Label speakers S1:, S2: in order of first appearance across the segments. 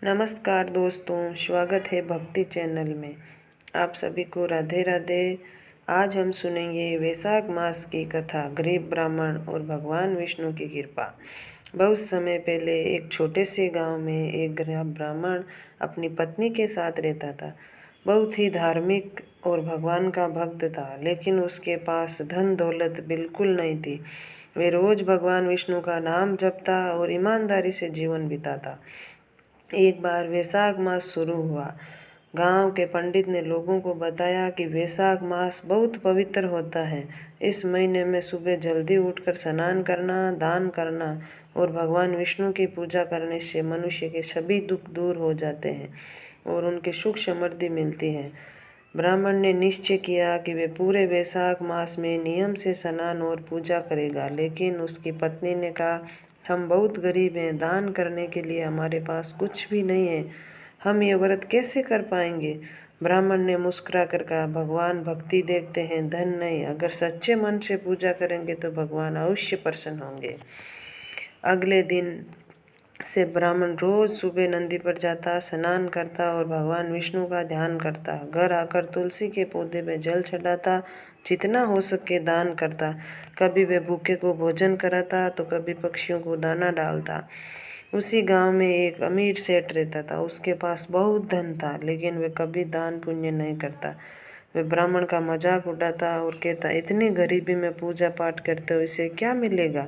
S1: नमस्कार दोस्तों, स्वागत है भक्ति चैनल में। आप सभी को राधे राधे। आज हम सुनेंगे वैशाख मास की कथा, गरीब ब्राह्मण और भगवान विष्णु की कृपा। बहुत समय पहले एक छोटे से गांव में एक गरीब ब्राह्मण अपनी पत्नी के साथ रहता था। बहुत ही धार्मिक और भगवान का भक्त था, लेकिन उसके पास धन दौलत बिल्कुल नहीं थी। वे रोज भगवान विष्णु का नाम जपता और ईमानदारी से जीवन बिताता। एक बार वैशाख मास शुरू हुआ। गांव के पंडित ने लोगों को बताया कि वैशाख मास बहुत पवित्र होता है। इस महीने में सुबह जल्दी उठकर स्नान करना, दान करना और भगवान विष्णु की पूजा करने से मनुष्य के सभी दुख दूर हो जाते हैं और उनकी सुख समृद्धि मिलती है। ब्राह्मण ने निश्चय किया कि वे पूरे वैशाख मास में नियम से स्नान और पूजा करेगा, लेकिन उसकी पत्नी ने कहा, हम बहुत गरीब हैं, दान करने के लिए हमारे पास कुछ भी नहीं है, हम ये व्रत कैसे कर पाएंगे। ब्राह्मण ने मुस्कुरा कर कहा, भगवान भक्ति देखते हैं, धन नहीं। अगर सच्चे मन से पूजा करेंगे तो भगवान अवश्य प्रसन्न होंगे। अगले दिन से ब्राह्मण रोज सुबह नदी पर जाता, स्नान करता और भगवान विष्णु का ध्यान करता। घर आकर तुलसी के पौधे में जल चढ़ाता, जितना हो सके दान करता। कभी वे भूखे को भोजन कराता तो कभी पक्षियों को दाना डालता। उसी गांव में एक अमीर सेठ रहता था। उसके पास बहुत धन था, लेकिन वे कभी दान पुण्य नहीं करता। वे ब्राह्मण का मजाक उड़ाता और कहता, इतनी गरीबी में पूजा पाठ करते हो, इसे क्या मिलेगा।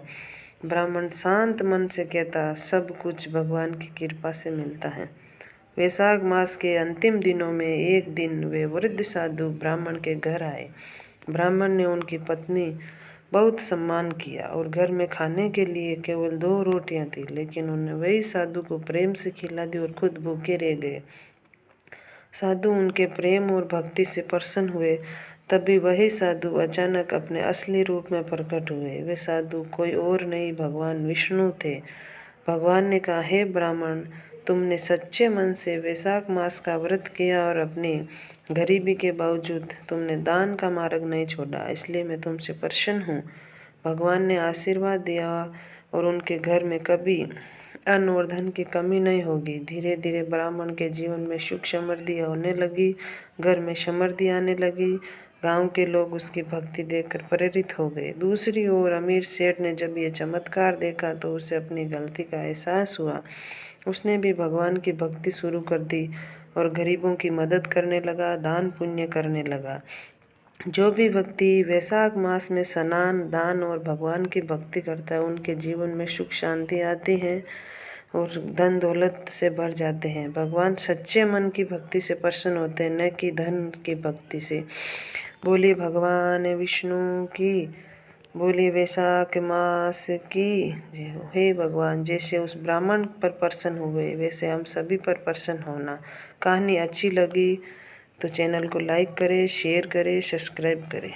S1: ब्राह्मण शांत मन से कहता, सब कुछ भगवान की कृपा से मिलता है। वैशाख मास के अंतिम दिनों में एक दिन वे वृद्ध साधु ब्राह्मण के घर आए। ब्राह्मण ने उनकी पत्नी बहुत सम्मान किया और घर में खाने के लिए केवल 2 रोटियां थी, लेकिन उन्होंने वही साधु को प्रेम से खिला दी और खुद भूखे रह गए। साधु उनके प्रेम और भक्ति से प्रसन्न हुए। तभी वही साधु अचानक अपने असली रूप में प्रकट हुए। वे साधु कोई और नहीं, भगवान विष्णु थे। भगवान ने कहा, हे ब्राह्मण, तुमने सच्चे मन से वैशाख मास का व्रत किया और अपनी गरीबी के बावजूद तुमने दान का मार्ग नहीं छोड़ा, इसलिए मैं तुमसे प्रसन्न हूँ। भगवान ने आशीर्वाद दिया और उनके घर में कभी अन्न और धन की कमी नहीं होगी। धीरे धीरे ब्राह्मण के जीवन में सुख समृद्धि होने लगी, घर में समृद्धि आने लगी। गांव के लोग उसकी भक्ति देखकर प्रेरित हो गए। दूसरी ओर अमीर सेठ ने जब ये चमत्कार देखा तो उसे अपनी गलती का एहसास हुआ। उसने भी भगवान की भक्ति शुरू कर दी और गरीबों की मदद करने लगा, दान पुण्य करने लगा। जो भी व्यक्ति वैशाख मास में स्नान, दान और भगवान की भक्ति करता है, उनके जीवन में सुख शांति आती है और धन दौलत से भर जाते हैं। भगवान सच्चे मन की भक्ति से प्रसन्न होते हैं, न कि धन की भक्ति से। बोलिए भगवान विष्णु की, बोलिए वैशाख मास की जय हो। हे भगवान, जैसे उस ब्राह्मण पर प्रसन्न हुए वैसे हम सभी पर प्रसन्न होना। कहानी अच्छी लगी तो चैनल को लाइक करें, शेयर करें, सब्सक्राइब करें।